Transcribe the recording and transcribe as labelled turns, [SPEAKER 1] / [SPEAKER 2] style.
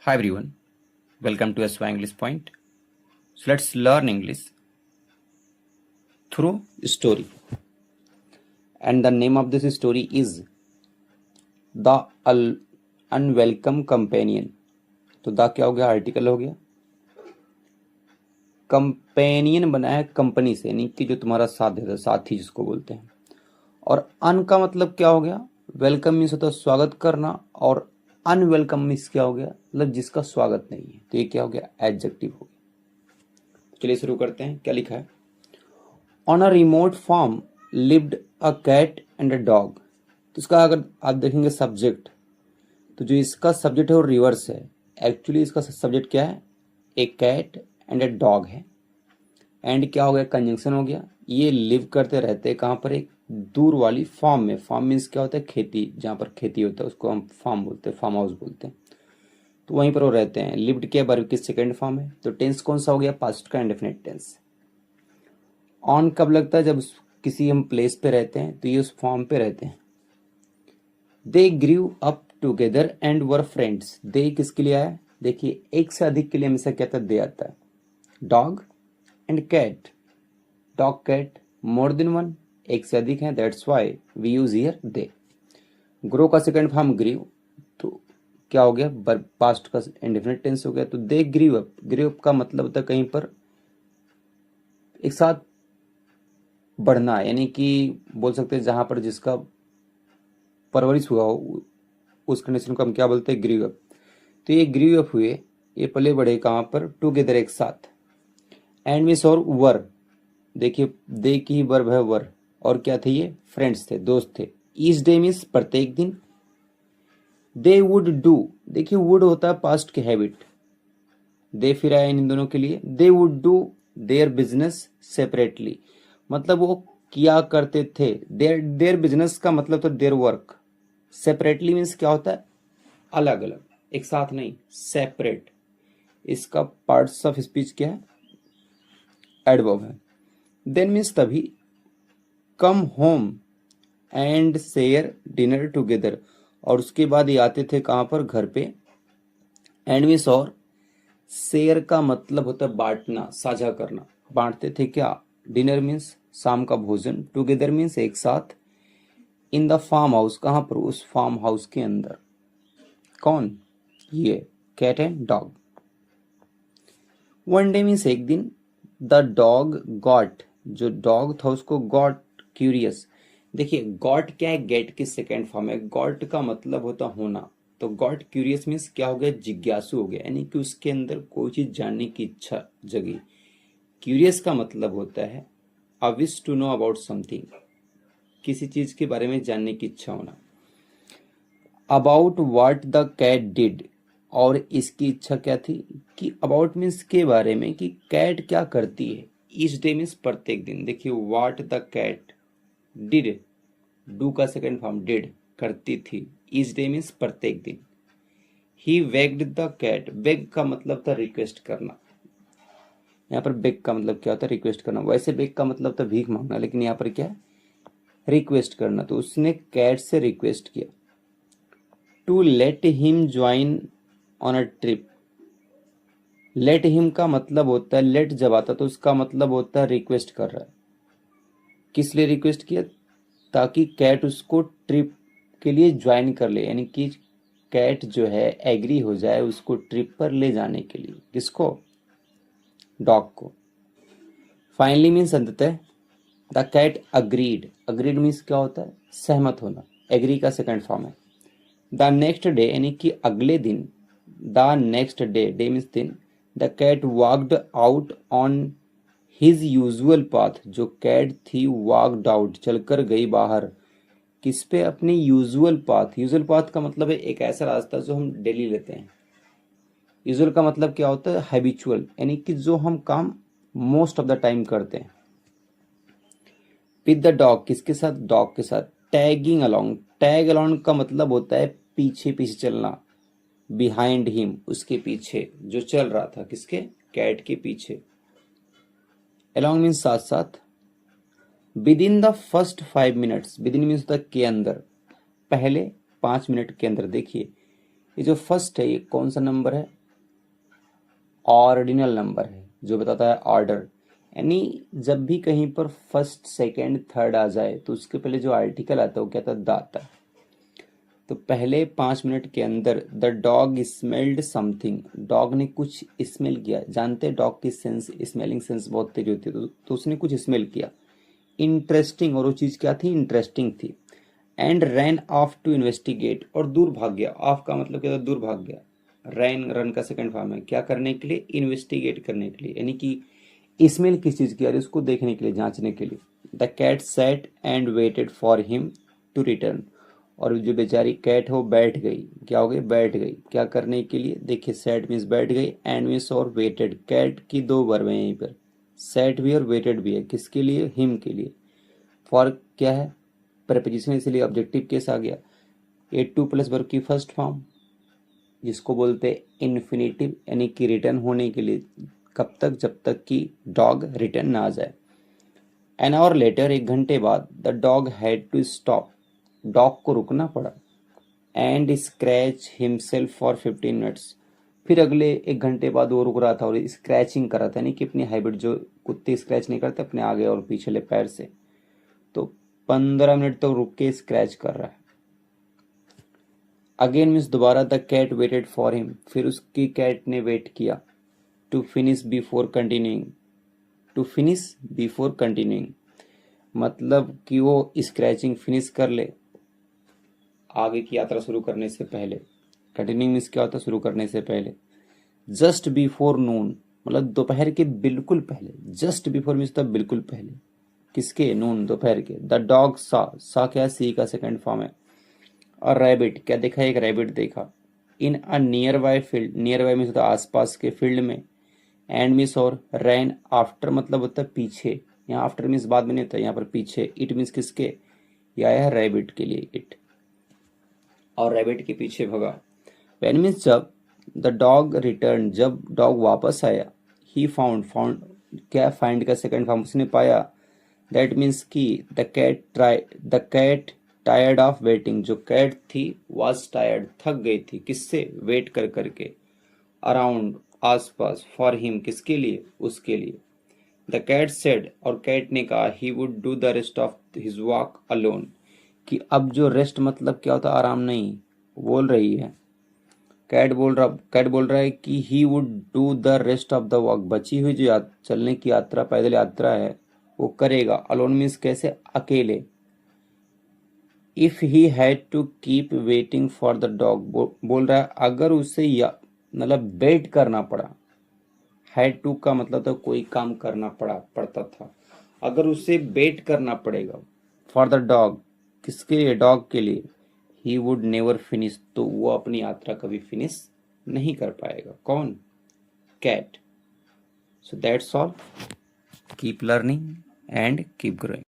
[SPEAKER 1] Hi everyone, welcome to SY English Point. So let's learn English through story. And the name of this story is The Unwelcome Companion. तो the क्या हो गया, article हो गया। Companion बना है company से, यानी कि जो तुम्हारा साथ देता है, साथी जिसको बोलते हैं। और अन का मतलब क्या हो गया, वेलकम मीन्स होता है स्वागत करना, और अनवेलकम मीन्स क्या हो गया, मतलब जिसका स्वागत नहीं है। तो ये क्या हो गया, एडजेक्टिव हो गया। चलिए शुरू करते हैं। क्या लिखा है, on a remote farm lived a cat and a dog. तो इसका अगर आप देखेंगे सब्जेक्ट, तो जो इसका सब्जेक्ट है वो रिवर्स है। एक्चुअली इसका सब्जेक्ट क्या है, ए कैट एंड अ डॉग है। एंड क्या हो गया, कंजंक्शन हो गया। ये लिव करते रहते हैं कहाँ पर, एक दूर वाली फार्म में। फार्म मीन्स क्या होता है, खेती, जहाँ पर खेती होता है उसको हम फार्म बोलते हैं, फार्म हाउस बोलते हैं। तो वहीं पर वो रहते हैं। लिव्ड के वर्ब की सेकेंड फॉर्म है। तो टेंस कौन सा हो गया, पास्ट का इंडेफिनिट टेंस। ऑन कब लगता है, जब किसी हम प्लेस पे रहते हैं, तो ये उस फॉर्म पे रहते हैं। दे grew up together and were friends. दे किसके लिए आया, देखिए एक से अधिक के लिए हमेशा क्या आता है, दे आता है। Dog and cat, dog cat more than one, एक से अधिक है, that's why we use here they. Grow का सेकंड फॉर्म ग्रीव, तो क्या हो गया, पास्ट का इंडेफिनिट टेंस हो गया। तो दे ग्रीव अप, ग्रीव अप का मतलब होता है कहीं पर एक साथ बढ़ना, यानी कि बोल सकते हैं जहां पर जिसका परवरिश हुआ हो, उस कंडीशन को हम क्या बोलते हैं, ग्रीव अप। तो ये ग्रीव अप हुए, ये पले बढ़े कहां पर, टुगेदर एक साथ। एंड मीन्स और वर, देखिए दे की वर्ब है वर, और क्या थे ये, फ्रेंड्स थे, दोस्त थे। ईच डे मीन्स प्रत्येक दिन। दे वुड डू, देखिए वुड होता है पास्ट के हैबिट, दे फिर आया इन दोनों के लिए। They would do their business separately, मतलब वो किया करते थे। देयर देयर बिजनेस का मतलब तो देयर वर्क। सेपरेटली मीन्स क्या होता है, अलग अलग, एक साथ नहीं, सेपरेट। इसका पार्ट्स ऑफ स्पीच क्या है, एडवर्ब है। देन मीन्स तभी। Come home and share dinner together, और उसके बाद ये आते थे कहां पर, घर पे। एंड मीन्स और। शेयर का मतलब होता है बांटना, साझा करना, बांटते थे क्या, डिनर मीन्स शाम का भोजन, टुगेदर मीन्स एक साथ। इन द फार्म हाउस, कहां पर, उस फार्म हाउस के अंदर। कौन, ये cat and dog. One day means एक दिन। द डॉग गॉट, जो डॉग था उसको गॉट क्यूरियस। देखिए गॉट क्या है, गेट की सेकेंड फॉर्म है। गॉट का मतलब होता होना, तो गॉट क्यूरियस मीन्स क्या हो गया, जिज्ञासु हो गया, यानी कि उसके अंदर कोई चीज जानने की इच्छा जगी। क्यूरियस का मतलब होता है a wish to know about something, किसी चीज के बारे में जानने की इच्छा होना। About what the cat did, और इसकी इच्छा क्या थी, कि अबाउट मीन्स के बारे में, कि कैट क्या करती है। ईच डे मीन्स प्रत्येक दिन। देखिए what the cat did, do का सेकंड फॉर्म डिड, करती थी। ईच डे मीन्स प्रत्येक दिन। ही वेग्ड द कैट, वेग का मतलब था रिक्वेस्ट करना। यहाँ पर बेग का मतलब क्या होता है, रिक्वेस्ट करना। वैसे बेग का मतलब था भीख मांगना, लेकिन यहाँ पर क्या है, रिक्वेस्ट करना। तो उसने कैट से रिक्वेस्ट किया to let him join on a trip. Let him का मतलब होता है, लेट जब आता तो उसका मतलब होता है रिक्वेस्ट कर रहा है। किस लिए रिक्वेस्ट किया, ताकि कैट उसको ट्रिप के लिए ज्वाइन कर ले, यानी कि कैट जो है एग्री हो जाए उसको ट्रिप पर ले जाने के लिए। किसको, डॉग को। फाइनली मीन्स अंततः। The cat agreed, agreed means क्या होता है, सहमत होना। एग्री का सेकंड फॉर्म है। द नेक्स्ट डे, यानी कि अगले दिन। The next day, day means दिन। The cat walked out on his usual path, जो कैट थी वॉकड आउट, चलकर गई बाहर। किस पे, अपनी यूजुअल पाथ। यूजुअल पाथ का मतलब है एक ऐसा रास्ता जो हम डेली लेते हैं। यूजुअल का मतलब क्या होता है, हैबिचुअल, यानी कि जो हम काम मोस्ट ऑफ द टाइम करते हैं। विद द डॉग, किसके साथ, डॉग के साथ। टैगिंग अलोंग, टैग अलोंग का मतलब होता है पीछे पीछे चलना। बिहाइंड हिम, उसके पीछे, जो चल रहा था किसके, कैट के पीछे। अलोंग मीन्स साथ साथ। With in the first 5 minutes, with in means तक के अंदर, पहले 5 मिनट के अंदर। देखिए ये जो फर्स्ट है ये कौन सा नंबर है? ऑर्डिनल नंबर है जो बताता है ऑर्डर। यानी जब भी कहीं पर फर्स्ट सेकंड थर्ड आ जाए तो उसके पहले जो आर्टिकल आता है वो क्या आता है? द आता है। तो पहले 5 मिनट के अंदर the dog smelled something, dog ने कुछ स्मेल किया। जानते हैं डॉग की सेंस, स्मेलिंग सेंस बहुत तेज होती है, तो उसने कुछ स्मेल किया इंटरेस्टिंग, और वो चीज क्या थी? इंटरेस्टिंग थी। And ran off to investigate, और दूर भाग गया। ऑफ का मतलब क्या था? दूर भाग गया। रैन रन का सेकंड फॉर्म है, क्या करने के लिए? इन्वेस्टिगेट करने के लिए, यानी कि स्मेल किस चीज की आ रही है उसको देखने के लिए, जांचने के लिए। The cat sat and waited for him to return, और जो बेचारी कैट हो बैठ गई। क्या हो गई? बैठ गई। क्या करने के लिए? देखिए सैट मीन्स बैठ गई, एंड मीन्स और वेटेड। कैट की दो वर्ब है यहीं पर, सैट भी और वेटेड भी है। किसके लिए? हिम के लिए। फॉर क्या है? प्रपोजिशन, इसलिए ऑब्जेक्टिव केस आ गया। ए टू प्लस वर्ब की फर्स्ट फॉर्म जिसको बोलते हैं इन्फिनेटिव, यानी कि रिटर्न होने के लिए। कब तक? जब तक कि डॉग रिटर्न ना आ जाए। एन आवर लेटर, 1 घंटे बाद, the dog had to stop, dog को रुकना पड़ा। And scratch himself for 15 minutes, फिर अगले 1 घंटे बाद वो रुक रहा था और स्क्रैचिंग कर रहा था, यानी कि अपनी हैबिट, जो कुत्ते स्क्रैच नहीं करते अपने आगे और पिछले पैर से, तो 15 मिनट तक रुक के स्क्रैच कर रहा है। अगेन मीन्स दोबारा। The cat waited for him, फिर उसकी कैट ने वेट किया। To finish before continuing, to finish before continuing मतलब कि वो स्क्रैचिंग फिनिश कर ले आगे की यात्रा शुरू करने से पहले। कंटिन्यूइंग मीन्स क्या होता है? शुरू करने से पहले। जस्ट बिफोर नून मतलब दोपहर के बिल्कुल पहले। जस्ट बिफोर मीन्स तब बिल्कुल पहले। किसके? नून, दोपहर के। द डॉग सा क्या है? सी का सेकंड फॉर्म है। और रैबिट, क्या देखा? एक रैबिट देखा। In a nearby field, nearby means होता है आसपास के फील्ड में। एंड मीन्स और रैन आफ्टर मतलब होता है पीछे। यहाँ आफ्टर मीन्स बाद में नहीं होता, यहाँ पर पीछे। इट मीन्स किसके? यह आया है रैबिट के लिए, इट। और रैबिट के पीछे भगा। व्हेन मीन्स जब। द डॉग रिटर्न, जब डॉग वापस आया। ही फाउंड, फाउंड क्या? फाइंड का सेकंड फॉर्म, उसने पाया। दैट मीन्स की the cat tired of waiting, जो कैट थी वॉज टायर्ड, थक गई थी। किससे? वेट कर करके। अराउंड, आसपास। फॉर हिम, किसके लिए? उसके लिए। द कैट सेड, और कैट ने कहा, he would do the rest of his walk alone, कि अब जो रेस्ट मतलब क्या होता है? आराम नहीं बोल रही है। कैट बोल रहा है कि he would do the rest of the walk, बची हुई जो चलने की यात्रा, पैदल यात्रा है वो करेगा। अलोन मीन्स कैसे? अकेले। If he had to keep waiting for the dog, बोल रहा है अगर उसे या मतलब वेट करना पड़ा। हैड टू का मतलब था कोई काम करना पड़ता था। अगर उसे वेट करना पड़ेगा फॉर द डॉग, किसके लिए? डॉग के लिए। ही वुड नेवर फिनिश, तो वो अपनी यात्रा कभी फिनिश नहीं कर पाएगा। कौन? Cat. So that's all. Keep learning and keep growing.